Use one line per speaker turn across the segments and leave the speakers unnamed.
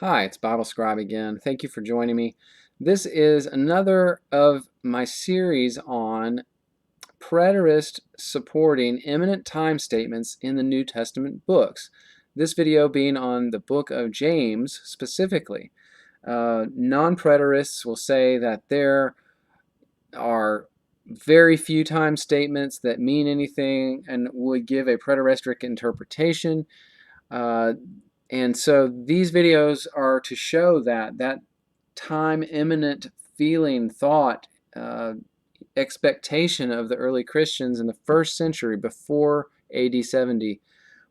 Hi, it's Bible Scribe again. Thank you for joining me. This is another of my series on preterist supporting imminent time statements in the New Testament books. This video being on the book of James specifically. Non-preterists will say that there are very few time statements that mean anything and would give a preteristic interpretation. And so these videos are to show that time imminent feeling, thought, expectation of the early Christians in the first century before AD 70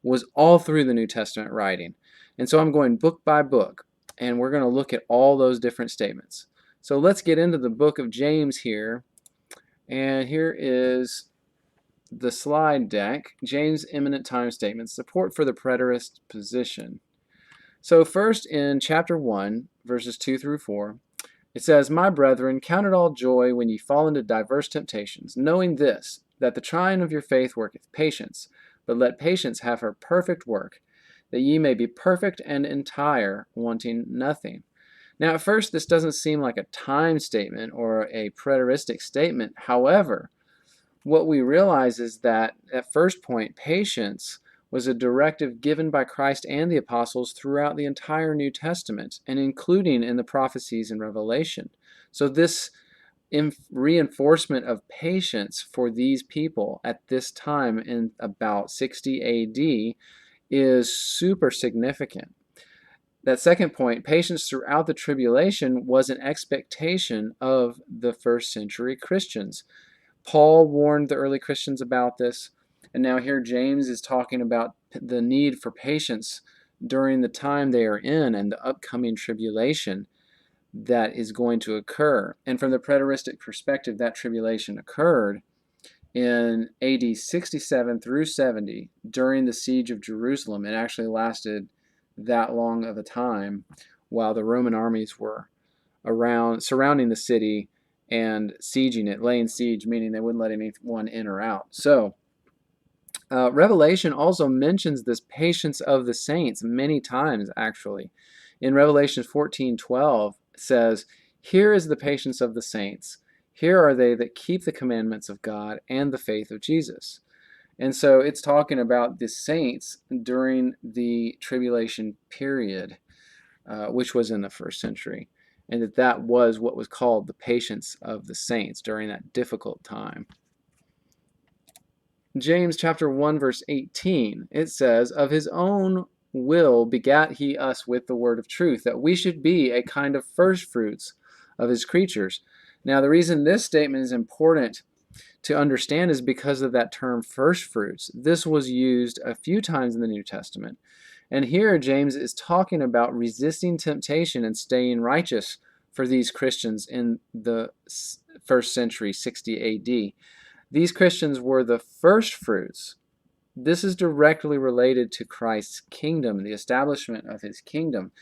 was all through the New Testament writing. And so I'm going book by book, and we're going to look at all those different statements. So let's get into the book of James here. And here is the slide deck, James' imminent time statements, support for the preterist position. So first in chapter 1, verses 2 through 4, it says, "My brethren, count it all joy when ye fall into diverse temptations, knowing this, that the trying of your faith worketh patience. But let patience have her perfect work, that ye may be perfect and entire, wanting nothing." Now at first this doesn't seem like a time statement or a preteristic statement. However, what we realize is that at first point, patience was a directive given by Christ and the apostles throughout the entire New Testament, and including in the prophecies in Revelation. So this reinforcement of patience for these people at this time in about 60 AD is super significant. That second point, patience throughout the tribulation, was an expectation of the first century Christians. Paul warned the early Christians about this, and now here James is talking about the need for patience during the time they are in and the upcoming tribulation that is going to occur. And from the preteristic perspective, that tribulation occurred in AD 67 through 70 during the siege of Jerusalem. It actually lasted that long of a time while the Roman armies were around surrounding the city and sieging it, laying siege, meaning they wouldn't let anyone in or out. So Revelation also mentions this patience of the saints many times, actually. In Revelation 14:12 it says, "Here is the patience of the saints. Here are they that keep the commandments of God and the faith of Jesus." And so it's talking about the saints during the tribulation period, which was in the first century, and that was what was called the patience of the saints during that difficult time. James chapter 1 verse 18, it says, "Of his own will begat he us with the word of truth, that we should be a kind of first fruits of his creatures." Now the reason this statement is important to understand is because of that term first fruits. This was used a few times in the New Testament. And here James is talking about resisting temptation and staying righteous for these Christians in the first century, 60 AD. These Christians were the first fruits. This is directly related to Christ's kingdom, the establishment of his kingdom.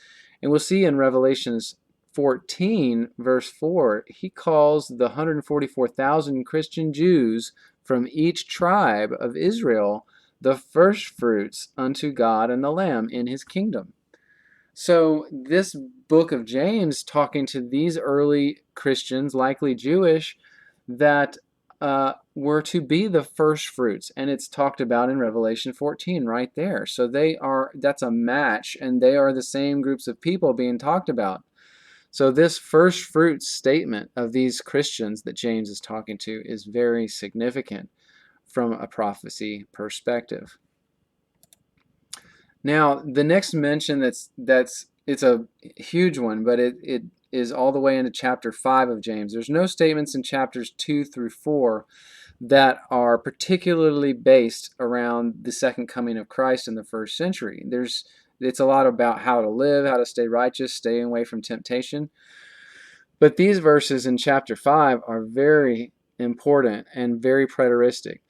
And we'll see in Revelations 14, verse 4, he calls the 144,000 Christian Jews from each tribe of Israel the first fruits unto God and the Lamb in his kingdom. So this book of James, talking to these early Christians, likely Jewish, that were to be the first fruits, and it's talked about in Revelation 14 right there. So that's a match, and they are the same groups of people being talked about. So this first fruits statement of these Christians that James is talking to is very significant from a prophecy perspective. Now, the next mention it's a huge one, but it is all the way into chapter 5 of James. There's no statements in chapters 2 through 4 that are particularly based around the second coming of Christ in the first century. It's a lot about how to live, how to stay righteous, stay away from temptation. But these verses in chapter 5 are very important and very preteristic.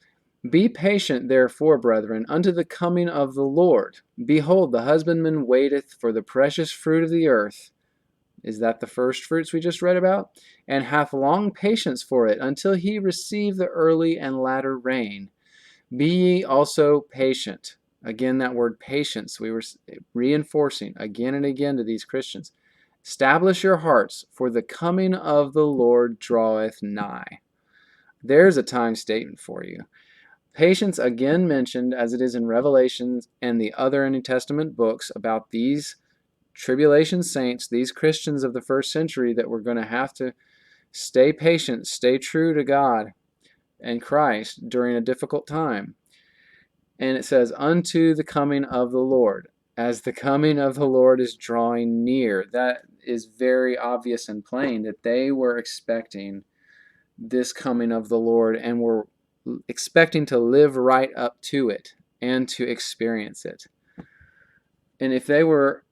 "Be patient, therefore, brethren, unto the coming of the Lord. Behold, the husbandman waiteth for the precious fruit of the earth." Is that the first fruits we just read about? "And hath long patience for it, until he receive the early and latter rain. Be ye also patient." Again, that word patience, we were reinforcing again and again to these Christians. Establish your hearts, for the coming of the Lord draweth nigh. There's a time statement for you. Patience, again mentioned as it is in Revelations and the other New Testament books about these tribulation saints, these Christians of the first century that were going to have to stay patient, stay true to God and Christ during a difficult time. And it says, unto the coming of the Lord. As the coming of the Lord is drawing near. That is very obvious and plain that they were expecting this coming of the Lord and were expecting to live right up to it and to experience it. And if they were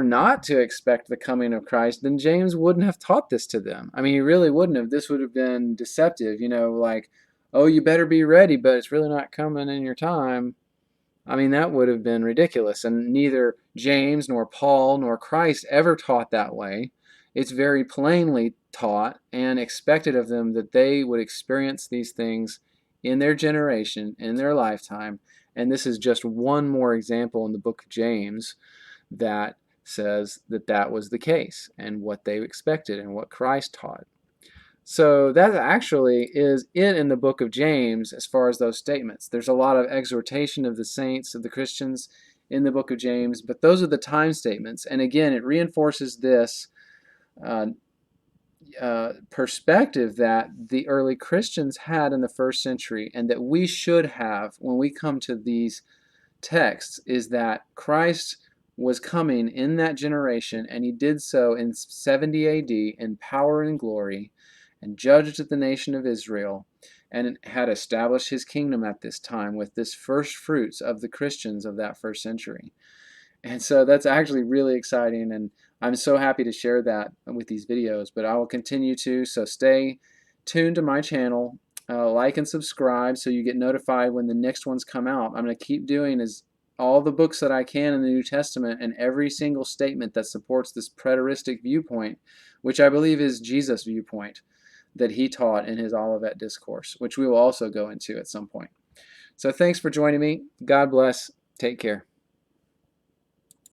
not to expect the coming of Christ, then James wouldn't have taught this to them. I mean, he really wouldn't have. This would have been deceptive, like, oh, you better be ready, but it's really not coming in your time. I mean, that would have been ridiculous. And neither James nor Paul nor Christ ever taught that way. It's very plainly taught and expected of them that they would experience these things in their generation, in their lifetime. And this is just one more example in the book of James that says that that was the case and what they expected and what Christ taught. So that actually is it in the book of James as far as those statements. There's a lot of exhortation of the saints, of the Christians in the book of James, but those are the time statements. And again, it reinforces this perspective that the early Christians had in the first century and that we should have when we come to these texts, is that Christ was coming in that generation, and he did so in 70 AD in power and glory, and judged the nation of Israel, and had established his kingdom at this time with this first fruits of the Christians of that first century. And so that's actually really exciting, and I'm so happy to share that with these videos, but I will continue to, so stay tuned to my channel, like and subscribe so you get notified when the next ones come out. I'm going to keep doing all the books that I can in the New Testament and every single statement that supports this preteristic viewpoint, which I believe is Jesus' viewpoint that he taught in his Olivet Discourse, which we will also go into at some point. So thanks for joining me. God bless. Take care.